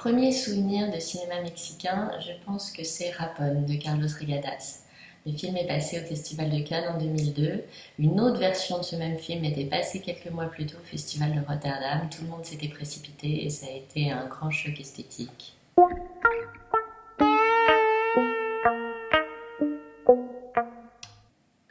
premier souvenir de cinéma mexicain, je pense que c'est Rapón de Carlos Regadas. Le film est passé au Festival de Cannes en 2002. Une autre version de ce même film était passée quelques mois plus tôt au Festival de Rotterdam. Tout le monde s'était précipité et ça a été un grand choc esthétique.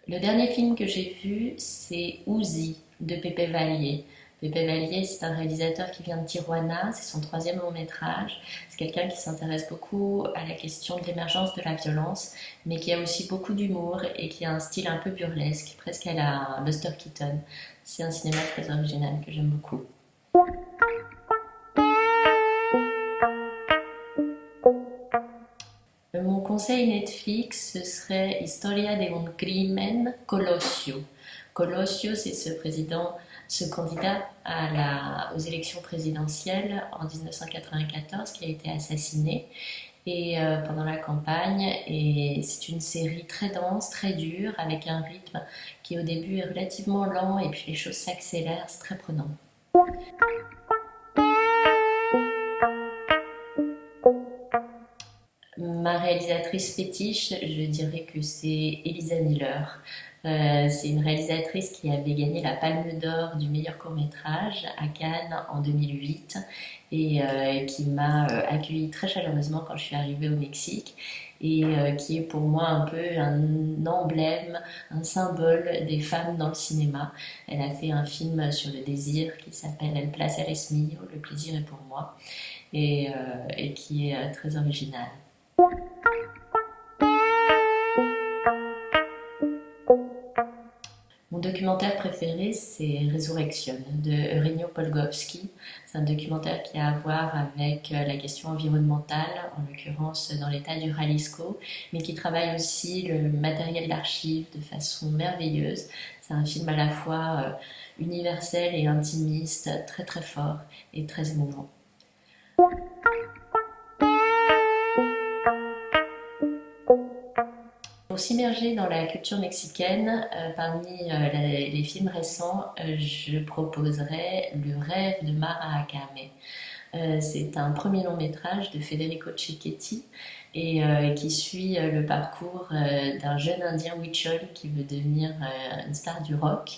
Le dernier film que j'ai vu, c'est Uzi de Pepe Vallier. Pepe Vallier, c'est un réalisateur qui vient de Tijuana, c'est son troisième long métrage. C'est quelqu'un qui s'intéresse beaucoup à la question de l'émergence de la violence, mais qui a aussi beaucoup d'humour et qui a un style un peu burlesque, presque à la Buster Keaton. C'est un cinéma très original que j'aime beaucoup. Mon conseil Netflix, ce serait Historia de un crimen, Colosio. Colosio, c'est ce candidat aux élections présidentielles en 1994 qui a été assassiné pendant la campagne. Et c'est une série très dense, très dure, avec un rythme qui au début est relativement lent et puis les choses s'accélèrent, c'est très prenant. Ma réalisatrice fétiche, je dirais que c'est Elisa Miller. C'est une réalisatrice qui avait gagné la Palme d'Or du meilleur court-métrage à Cannes en 2008 et qui m'a accueillie très chaleureusement quand je suis arrivée au Mexique et qui est pour moi un peu un emblème, un symbole des femmes dans le cinéma. Elle a fait un film sur le désir qui s'appelle El placer es mío, le plaisir est pour moi, et qui est très original. Mon documentaire préféré, c'est Resurrection de Eugenio Polgowski. C'est un documentaire qui a à voir avec la question environnementale, en l'occurrence dans l'état du Jalisco, mais qui travaille aussi le matériel d'archives de façon merveilleuse. C'est un film à la fois universel et intimiste, très très fort et très émouvant. Pour s'immerger dans la culture mexicaine, parmi les films récents, je proposerais Le rêve de Mara Akame. C'est un premier long métrage de Federico Cecchetti et qui suit le parcours d'un jeune indien Huichol qui veut devenir une star du rock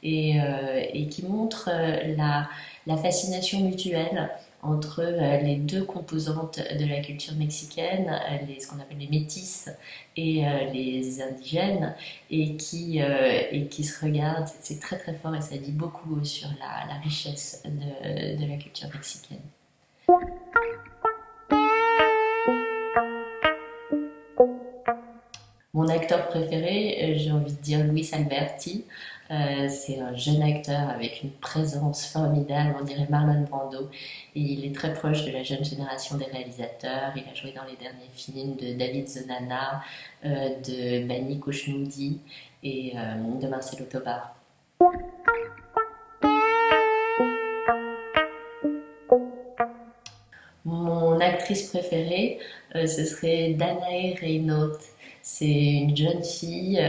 et qui montre la fascination mutuelle entre les deux composantes de la culture mexicaine, ce qu'on appelle les métis et les indigènes, et qui se regardent. C'est très très fort et ça dit beaucoup sur la richesse de la culture mexicaine. Mon acteur préféré, j'ai envie de dire Luis Alberti. C'est un jeune acteur avec une présence formidable, on dirait Marlon Brando. Et il est très proche de la jeune génération des réalisateurs. Il a joué dans les derniers films de David Zonana, de Bani Koshnoudi et de Marcelo Tobar. Mon actrice préférée, ce serait Danae Reynaud. C'est une jeune fille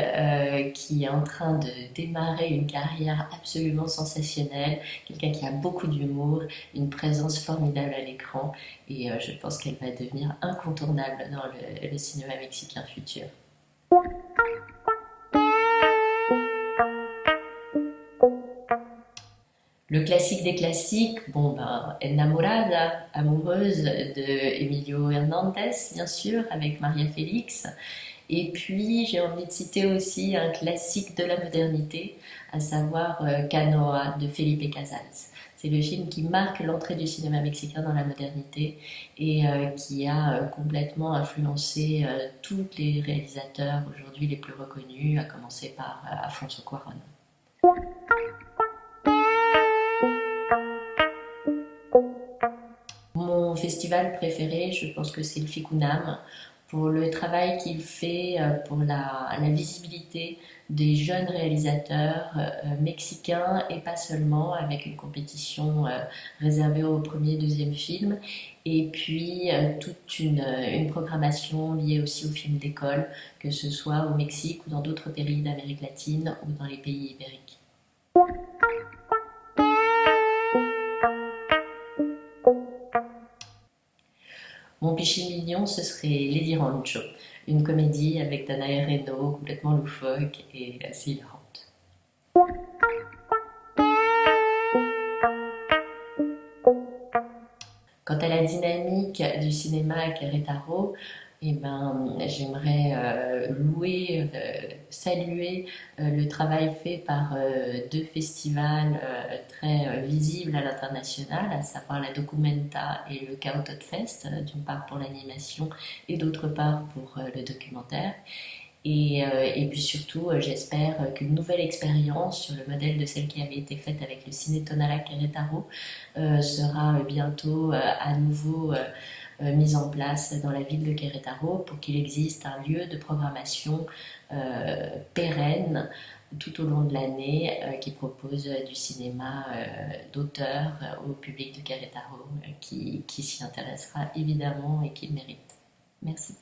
qui est en train de démarrer une carrière absolument sensationnelle, quelqu'un qui a beaucoup d'humour, une présence formidable à l'écran et je pense qu'elle va devenir incontournable dans le cinéma mexicain futur. Le classique des classiques, Enamorada, amoureuse de Emilio Hernandez, bien sûr, avec Maria Félix. Et puis, j'ai envie de citer aussi un classique de la modernité, à savoir Canoa de Felipe Casals. C'est le film qui marque l'entrée du cinéma mexicain dans la modernité et qui a complètement influencé tous les réalisateurs aujourd'hui les plus reconnus, à commencer par Alfonso Cuarón. Mon festival préféré, je pense que c'est le FICUNAM, pour le travail qu'il fait pour la visibilité des jeunes réalisateurs mexicains et pas seulement, avec une compétition réservée au premier et deuxième film, et puis toute une programmation liée aussi aux films d'école, que ce soit au Mexique ou dans d'autres pays d'Amérique latine ou dans les pays ibériques. Mon péché mignon, ce serait Lady Rancho, une comédie avec Danae Reno, complètement loufoque et assez hilarante. Quant à la dynamique du cinéma à Querétaro, eh ben, j'aimerais louer, saluer le travail fait par deux festivals très visibles à l'international, à savoir la Documenta et le Chaotot Fest, d'une part pour l'animation et d'autre part pour le documentaire. Et puis surtout, j'espère qu'une nouvelle expérience sur le modèle de celle qui avait été faite avec le Ciné Tonala Querétaro sera bientôt à nouveau mise en place dans la ville de Querétaro pour qu'il existe un lieu de programmation pérenne tout au long de l'année qui propose du cinéma d'auteur au public de Querétaro qui s'y intéressera évidemment et qui le mérite. Merci.